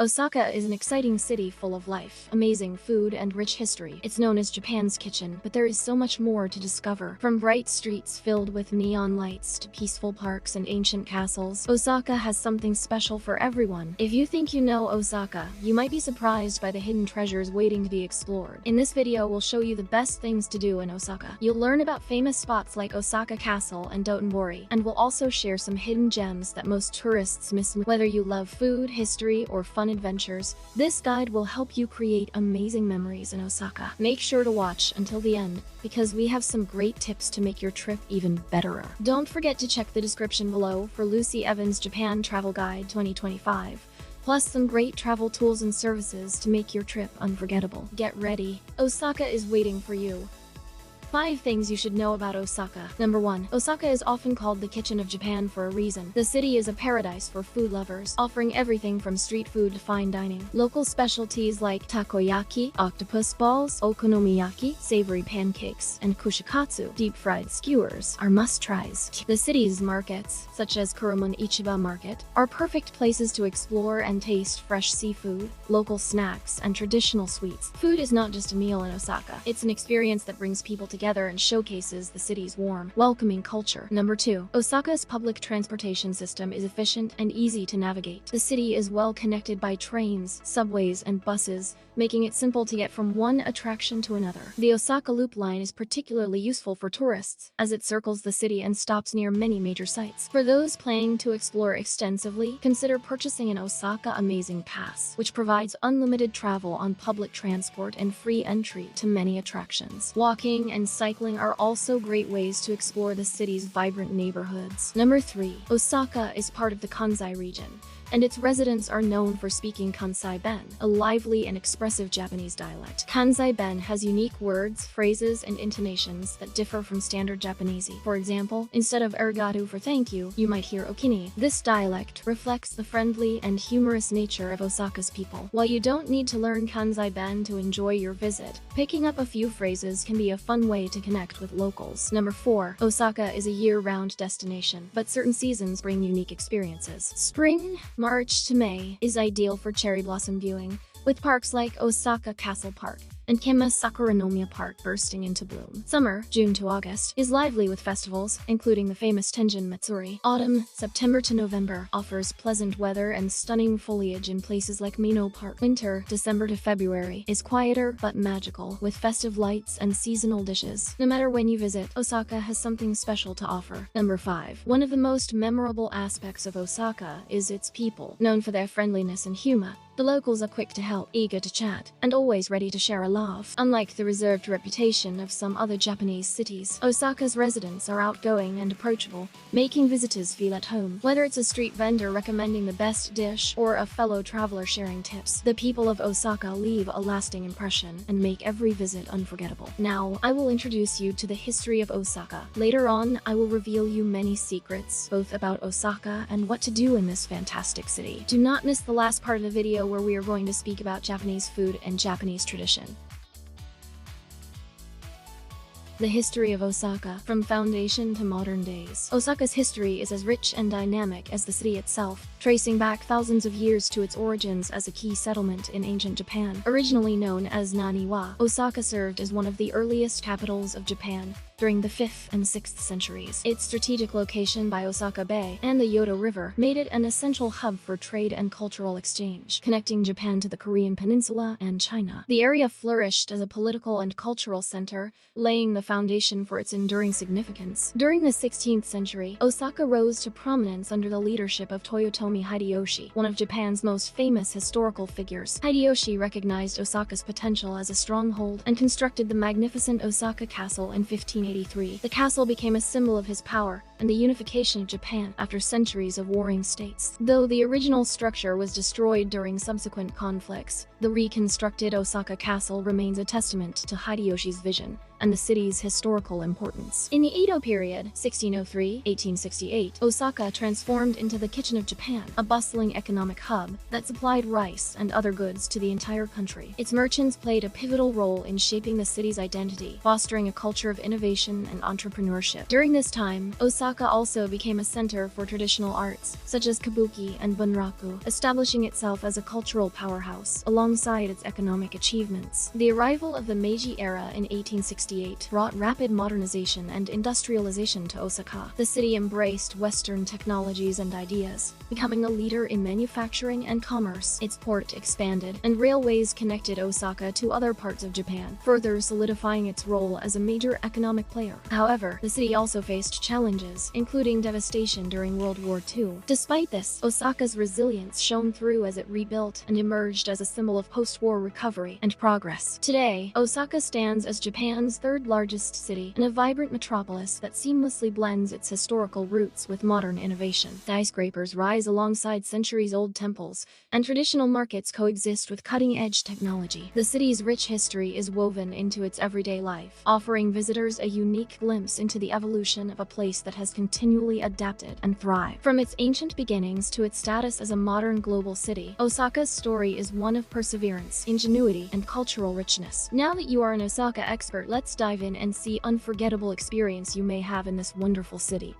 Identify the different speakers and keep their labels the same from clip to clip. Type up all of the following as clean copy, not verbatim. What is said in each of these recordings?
Speaker 1: Osaka is an exciting city full of life, amazing food, and rich history. It's known as Japan's kitchen, but there is so much more to discover. From bright streets filled with neon lights to peaceful parks and ancient castles, Osaka has something special for everyone. If you think you know Osaka, you might be surprised by the hidden treasures waiting to be explored. In this video, we'll show you the best things to do in Osaka. You'll learn about famous spots like Osaka Castle and Dotonbori, and we'll also share some hidden gems that most tourists miss. Whether you love food, history, or fun adventures, this guide will help you create amazing memories in Osaka. Make sure to watch until the end, because we have some great tips to make your trip even betterer. Don't forget to check the description below for Lucy Evans' Japan Travel Guide 2025. Plus some great travel tools and services to make your trip unforgettable. Get ready, Osaka is waiting for you. 5 things you should know about Osaka. Number 1. Osaka is often called the kitchen of Japan for a reason. The city is a paradise for food lovers, offering everything from street food to fine dining. Local specialties like takoyaki, octopus balls, okonomiyaki, savory pancakes, and kushikatsu, deep-fried skewers, are must-tries. The city's markets, such as Kurumun Ichiba Market, are perfect places to explore and taste fresh seafood, local snacks, and traditional sweets. Food is not just a meal in Osaka. It's an experience that brings people together and showcases the city's warm, welcoming culture. Number 2. Osaka's public transportation system is efficient and easy to navigate. The city is well connected by trains, subways, and buses, making it simple to get from one attraction to another. The Osaka Loop line is particularly useful for tourists, as it circles the city and stops near many major sites. For those planning to explore extensively, consider purchasing an Osaka Amazing Pass, which provides unlimited travel on public transport and free entry to many attractions. Walking and cycling are also great ways to explore the city's vibrant neighborhoods. Number 3. Osaka is part of the Kansai region, and its residents are known for speaking Kansai Ben, a lively and expressive Japanese dialect. Kansai Ben has unique words, phrases, and intonations that differ from standard Japanese. For example, instead of arigato for thank you, you might hear okini. This dialect reflects the friendly and humorous nature of Osaka's people. While you don't need to learn Kansai Ben to enjoy your visit, picking up a few phrases can be a fun way to connect with locals. Number 4. Osaka is a year-round destination, but certain seasons bring unique experiences. Spring, March to May, is ideal for cherry blossom viewing, with parks like Osaka Castle Park and Kema Sakuranomiya Park bursting into bloom. Summer, June to August, is lively with festivals, including the famous Tenjin Matsuri. Autumn, September to November, offers pleasant weather and stunning foliage in places like Mino Park. Winter, December to February, is quieter but magical, with festive lights and seasonal dishes. No matter when you visit, Osaka has something special to offer. Number 5. One of the most memorable aspects of Osaka is its people. Known for their friendliness and humor, the locals are quick to help, eager to chat, and always ready to share a laugh. Unlike the reserved reputation of some other Japanese cities, Osaka's residents are outgoing and approachable, making visitors feel at home. Whether it's a street vendor recommending the best dish or a fellow traveler sharing tips, the people of Osaka leave a lasting impression and make every visit unforgettable. Now, I will introduce you to the history of Osaka. Later on, I will reveal you many secrets, both about Osaka and what to do in this fantastic city. Do not miss the last part of the video where we are going to speak about Japanese food and Japanese tradition. The history of Osaka, from foundation to modern days. Osaka's history is as rich and dynamic as the city itself, tracing back thousands of years to its origins as a key settlement in ancient Japan. Originally known as Naniwa, Osaka served as one of the earliest capitals of Japan during the 5th and 6th centuries. Its strategic location by Osaka Bay and the Yodo River made it an essential hub for trade and cultural exchange, connecting Japan to the Korean peninsula and China. The area flourished as a political and cultural center, laying the foundation for its enduring significance. During the 16th century, Osaka rose to prominence under the leadership of Toyotomi Hideyoshi, one of Japan's most famous historical figures. Hideyoshi recognized Osaka's potential as a stronghold and constructed the magnificent Osaka Castle in 1583. The castle became a symbol of his power and the unification of Japan after centuries of warring states. Though the original structure was destroyed during subsequent conflicts, the reconstructed Osaka Castle remains a testament to Hideyoshi's vision and the city's historical importance. In the Edo period, 1603–1868, Osaka transformed into the kitchen of Japan, a bustling economic hub that supplied rice and other goods to the entire country. Its merchants played a pivotal role in shaping the city's identity, fostering a culture of innovation and entrepreneurship. During this time, Osaka also became a center for traditional arts, such as kabuki and bunraku, establishing itself as a cultural powerhouse alongside its economic achievements. The arrival of the Meiji era in 1868 brought rapid modernization and industrialization to Osaka. The city embraced Western technologies and ideas, becoming a leader in manufacturing and commerce. Its port expanded, and railways connected Osaka to other parts of Japan, further solidifying its role as a major economic player. However, the city also faced challenges, including devastation during World War II. Despite this, Osaka's resilience shone through as it rebuilt and emerged as a symbol of post-war recovery and progress. Today, Osaka stands as Japan's third-largest city and a vibrant metropolis that seamlessly blends its historical roots with modern innovation. Skyscrapers rise alongside centuries-old temples, and traditional markets coexist with cutting-edge technology. The city's rich history is woven into its everyday life, offering visitors a unique glimpse into the evolution of a place that has continually adapted and thrived. From its ancient beginnings to its status as a modern global city, Osaka's story is one of perseverance, ingenuity, and cultural richness. Now that you are an Osaka expert, let's dive in and see unforgettable experience you may have in this wonderful city.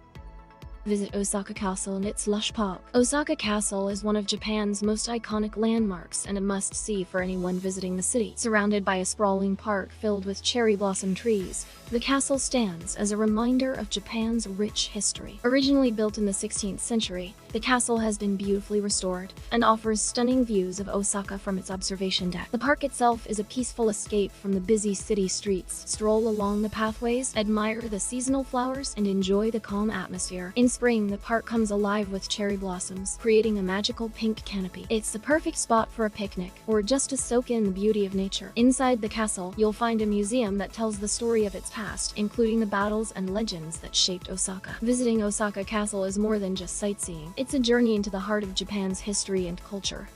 Speaker 1: Visit Osaka Castle and its lush park. Osaka Castle is one of Japan's most iconic landmarks and a must-see for anyone visiting the city. Surrounded by a sprawling park filled with cherry blossom trees, the castle stands as a reminder of Japan's rich history. Originally built in the 16th century, the castle has been beautifully restored and offers stunning views of Osaka from its observation deck. The park itself is a peaceful escape from the busy city streets. Stroll along the pathways, admire the seasonal flowers, and enjoy the calm atmosphere. In spring, the park comes alive with cherry blossoms, creating a magical pink canopy. It's the perfect spot for a picnic or just to soak in the beauty of nature. Inside the castle, you'll find a museum that tells the story of its past, including the battles and legends that shaped Osaka. Visiting Osaka Castle is more than just sightseeing. It's a journey into the heart of Japan's history and culture.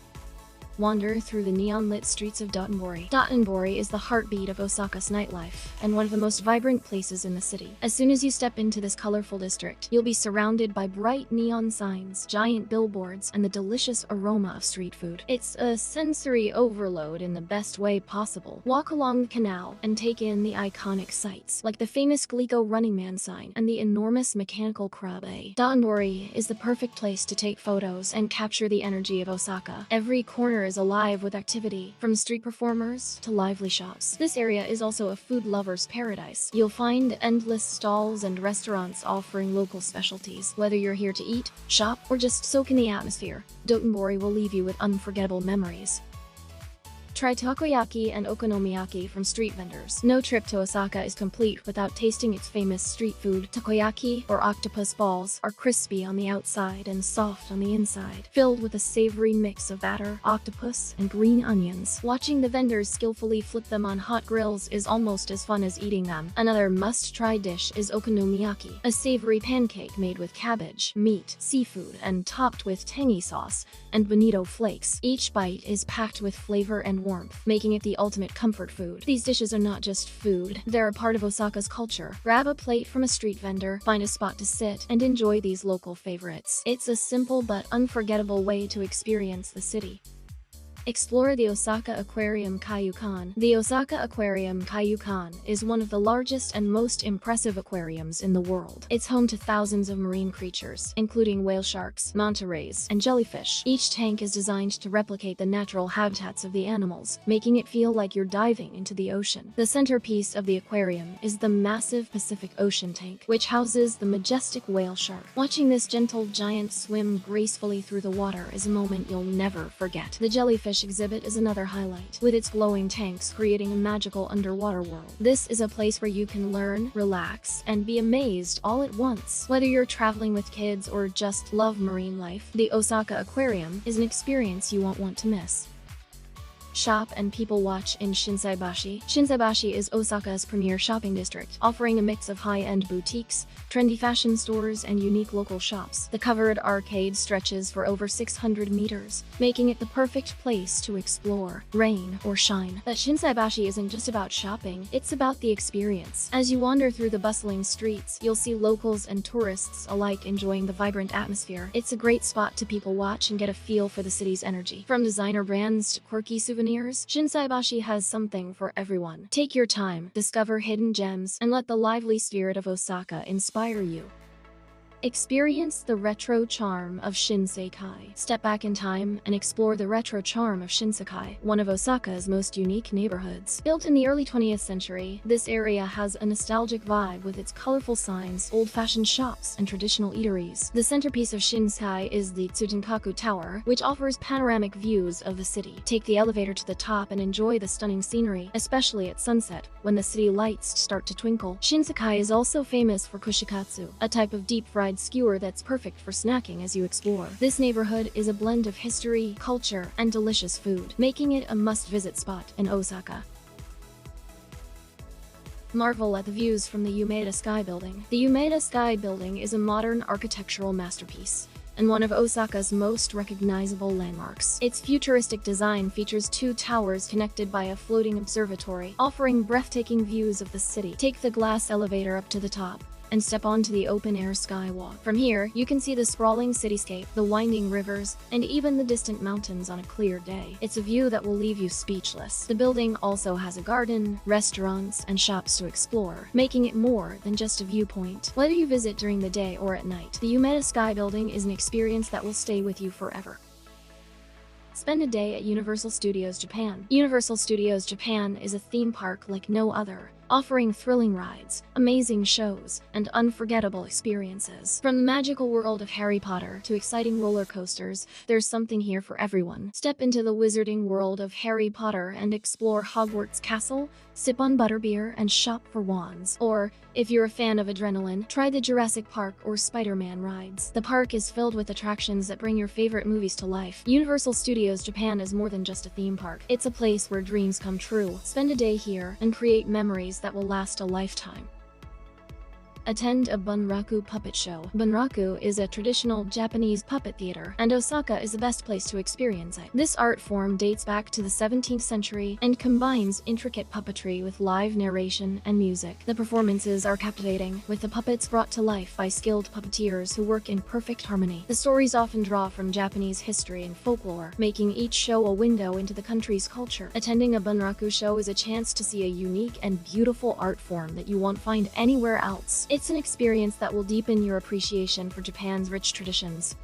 Speaker 1: Wander through the neon-lit streets of Dotonbori. Dotonbori is the heartbeat of Osaka's nightlife, and one of the most vibrant places in the city. As soon as you step into this colorful district, you'll be surrounded by bright neon signs, giant billboards, and the delicious aroma of street food. It's a sensory overload in the best way possible. Walk along the canal and take in the iconic sights, like the famous Glico Running Man sign and the enormous mechanical crab. Dotonbori is the perfect place to take photos and capture the energy of Osaka. Every corner is alive with activity, from street performers to lively shops. This area is also a food lover's paradise. You'll find endless stalls and restaurants offering local specialties. Whether you're here to eat, shop, or just soak in the atmosphere, Dotonbori will leave you with unforgettable memories. Try takoyaki and okonomiyaki from street vendors. No trip to Osaka is complete without tasting its famous street food. Takoyaki, or octopus balls, are crispy on the outside and soft on the inside, filled with a savory mix of batter, octopus, and green onions. Watching the vendors skillfully flip them on hot grills is almost as fun as eating them. Another must-try dish is okonomiyaki, a savory pancake made with cabbage, meat, seafood, and topped with tangy sauce and bonito flakes. Each bite is packed with flavor and warmth, making it the ultimate comfort food. These dishes are not just food, they're a part of Osaka's culture. Grab a plate from a street vendor, find a spot to sit, and enjoy these local favorites. It's a simple but unforgettable way to experience the city. Explore the Osaka Aquarium Kaiyukan. The Osaka Aquarium Kaiyukan is one of the largest and most impressive aquariums in the world. It's home to thousands of marine creatures, including whale sharks, manta rays, and jellyfish. Each tank is designed to replicate the natural habitats of the animals, making it feel like you're diving into the ocean. The centerpiece of the aquarium is the massive Pacific Ocean tank, which houses the majestic whale shark. Watching this gentle giant swim gracefully through the water is a moment you'll never forget. The jellyfish exhibit is another highlight, with its glowing tanks creating a magical underwater world. This is a place where you can learn, relax, and be amazed all at once. Whether you're traveling with kids or just love marine life, the Osaka Aquarium is an experience you won't want to miss. Shop and people watch in Shinsaibashi. Shinsaibashi is Osaka's premier shopping district, offering a mix of high-end boutiques, trendy fashion stores, and unique local shops. The covered arcade stretches for over 600 meters, making it the perfect place to explore, rain or shine. But Shinsaibashi isn't just about shopping, it's about the experience. As you wander through the bustling streets, you'll see locals and tourists alike enjoying the vibrant atmosphere. It's a great spot to people watch and get a feel for the city's energy. From designer brands to quirky souvenirs, Shinsaibashi has something for everyone. Take your time, discover hidden gems, and let the lively spirit of Osaka inspire you. Experience the retro charm of Shinsekai. Step back in time and explore the retro charm of Shinsekai, one of Osaka's most unique neighborhoods. Built in the early 20th century, this area has a nostalgic vibe with its colorful signs, old-fashioned shops, and traditional eateries. The centerpiece of Shinsekai is the Tsutenkaku Tower, which offers panoramic views of the city. Take the elevator to the top and enjoy the stunning scenery, especially at sunset, when the city lights start to twinkle. Shinsekai is also famous for kushikatsu, a type of deep-fried skewer that's perfect for snacking as you explore. This neighborhood is a blend of history, culture, and delicious food, making it a must-visit spot in Osaka. Marvel at the views from the Umeda Sky Building. The Umeda Sky Building is a modern architectural masterpiece and one of Osaka's most recognizable landmarks. Its futuristic design features two towers connected by a floating observatory, offering breathtaking views of the city. Take the glass elevator up to the top and step onto the open-air skywalk. From here, you can see the sprawling cityscape, the winding rivers, and even the distant mountains on a clear day. It's a view that will leave you speechless. The building also has a garden, restaurants, and shops to explore, making it more than just a viewpoint. Whether you visit during the day or at night, the Umeda Sky Building is an experience that will stay with you forever. Spend a day at Universal Studios Japan. Universal Studios Japan is a theme park like no other, offering thrilling rides, amazing shows, and unforgettable experiences. From the magical world of Harry Potter to exciting roller coasters, there's something here for everyone. Step into the wizarding world of Harry Potter and explore Hogwarts Castle, sip on butterbeer, and shop for wands. Or, if you're a fan of adrenaline, try the Jurassic Park or Spider-Man rides. The park is filled with attractions that bring your favorite movies to life. Universal Studios Japan is more than just a theme park. It's a place where dreams come true. Spend a day here and create memories that will last a lifetime. Attend a bunraku puppet show. Bunraku is a traditional Japanese puppet theater, and Osaka is the best place to experience it. This art form dates back to the 17th century and combines intricate puppetry with live narration and music. The performances are captivating, with the puppets brought to life by skilled puppeteers who work in perfect harmony. The stories often draw from Japanese history and folklore, making each show a window into the country's culture. Attending a bunraku show is a chance to see a unique and beautiful art form that you won't find anywhere else. It's an experience that will deepen your appreciation for Japan's rich traditions.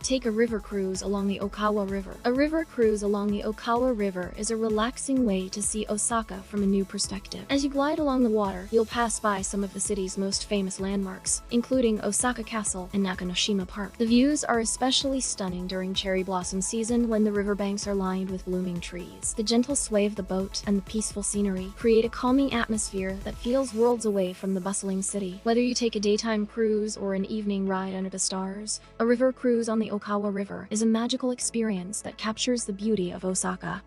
Speaker 1: Take a river cruise along the Okawa River. A river cruise along the Okawa River is a relaxing way to see Osaka from a new perspective. As you glide along the water, you'll pass by some of the city's most famous landmarks, including Osaka Castle and Nakanoshima Park. The views are especially stunning during cherry blossom season when the riverbanks are lined with blooming trees. The gentle sway of the boat and the peaceful scenery create a calming atmosphere that feels worlds away from the bustling city. Whether you take a daytime cruise or an evening ride under the stars, a river cruise on the Okawa River is a magical experience that captures the beauty of Osaka.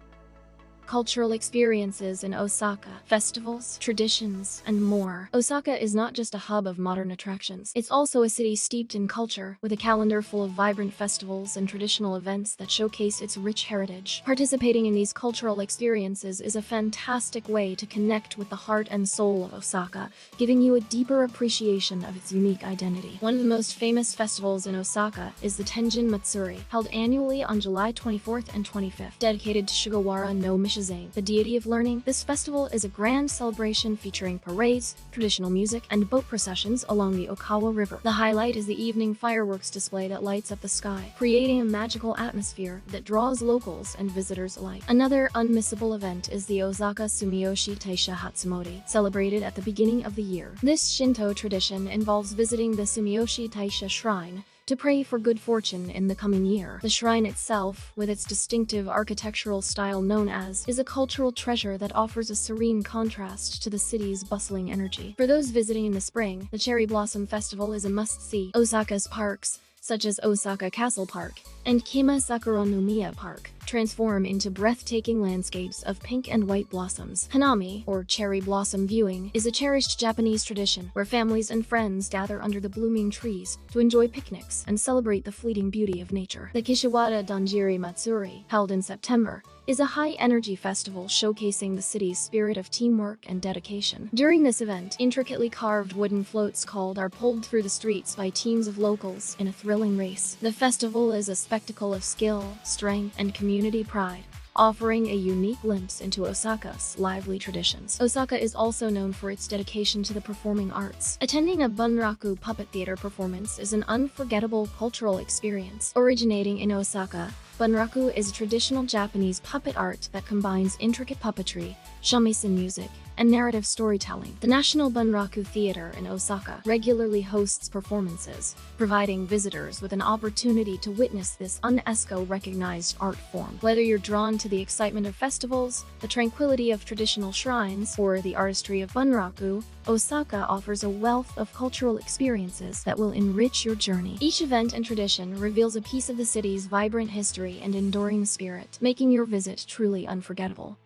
Speaker 1: Cultural experiences in Osaka, festivals, traditions, and more. Osaka is not just a hub of modern attractions. It's also a city steeped in culture, with a calendar full of vibrant festivals and traditional events that showcase its rich heritage. Participating in these cultural experiences is a fantastic way to connect with the heart and soul of Osaka, giving you a deeper appreciation of its unique identity. One of the most famous festivals in Osaka is the Tenjin Matsuri, held annually on July 24th and 25th. Dedicated to Shigawara no Mishizane, the deity of learning, this festival is a grand celebration featuring parades, traditional music, and boat processions along the Okawa River. The highlight is the evening fireworks display that lights up the sky, creating a magical atmosphere that draws locals and visitors alike. Another unmissable event is the Osaka Sumiyoshi Taisha Hatsumori, celebrated at the beginning of the year. This Shinto tradition involves visiting the Sumiyoshi Taisha shrine to pray for good fortune in the coming year. The shrine itself, with its distinctive architectural style known as, is a cultural treasure that offers a serene contrast to the city's bustling energy. For those visiting in the spring, the Cherry Blossom Festival is a must-see. Osaka's parks, such as Osaka Castle Park and Kima Sakuronomiya Park, transform into breathtaking landscapes of pink and white blossoms. Hanami, or cherry blossom viewing, is a cherished Japanese tradition where families and friends gather under the blooming trees to enjoy picnics and celebrate the fleeting beauty of nature. The Kishiwada Danjiri Matsuri, held in September, is a high-energy festival showcasing the city's spirit of teamwork and dedication. During this event, intricately carved wooden floats are pulled through the streets by teams of locals in a thrilling race. The festival is a spectacle of skill, strength, and community pride, offering a unique glimpse into Osaka's lively traditions. Osaka is also known for its dedication to the performing arts. Attending a bunraku puppet theater performance is an unforgettable cultural experience. Originating in Osaka, bunraku is a traditional Japanese puppet art that combines intricate puppetry, shamisen music, and narrative storytelling. The National Bunraku Theater in Osaka regularly hosts performances, providing visitors with an opportunity to witness this UNESCO-recognized art form. Whether you're drawn to the excitement of festivals, the tranquility of traditional shrines, or the artistry of bunraku, Osaka offers a wealth of cultural experiences that will enrich your journey. Each event and tradition reveals a piece of the city's vibrant history and enduring spirit, making your visit truly unforgettable.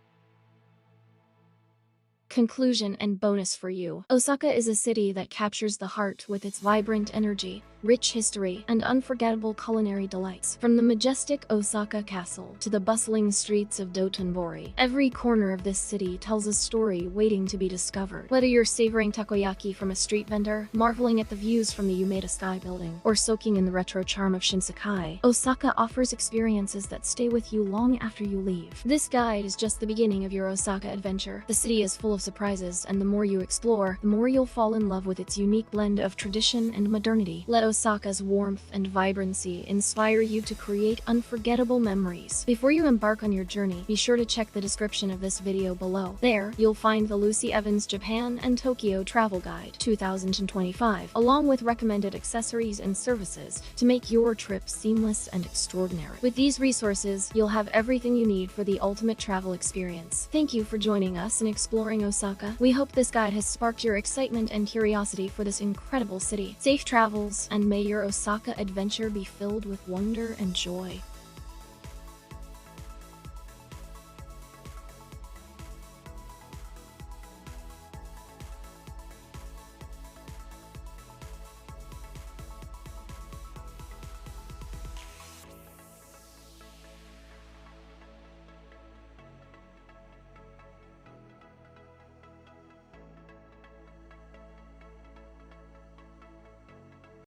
Speaker 1: Conclusion and bonus for you. Osaka is a city that captures the heart with its vibrant energy, rich history, and unforgettable culinary delights. From the majestic Osaka Castle to the bustling streets of Dotonbori, every corner of this city tells a story waiting to be discovered. Whether you're savoring takoyaki from a street vendor, marveling at the views from the Umeda Sky Building, or soaking in the retro charm of Shinsekai, Osaka offers experiences that stay with you long after you leave. This guide is just the beginning of your Osaka adventure. The city is full of surprises, and the more you explore, the more you'll fall in love with its unique blend of tradition and modernity. Let Osaka's warmth and vibrancy inspire you to create unforgettable memories. Before you embark on your journey, be sure to check the description of this video below. There, you'll find the Lucy Evans Japan and Tokyo Travel Guide 2025, along with recommended accessories and services to make your trip seamless and extraordinary. With these resources, you'll have everything you need for the ultimate travel experience. Thank you for joining us in exploring Osaka. We hope this guide has sparked your excitement and curiosity for this incredible city. Safe travels, and may your Osaka adventure be filled with wonder and joy.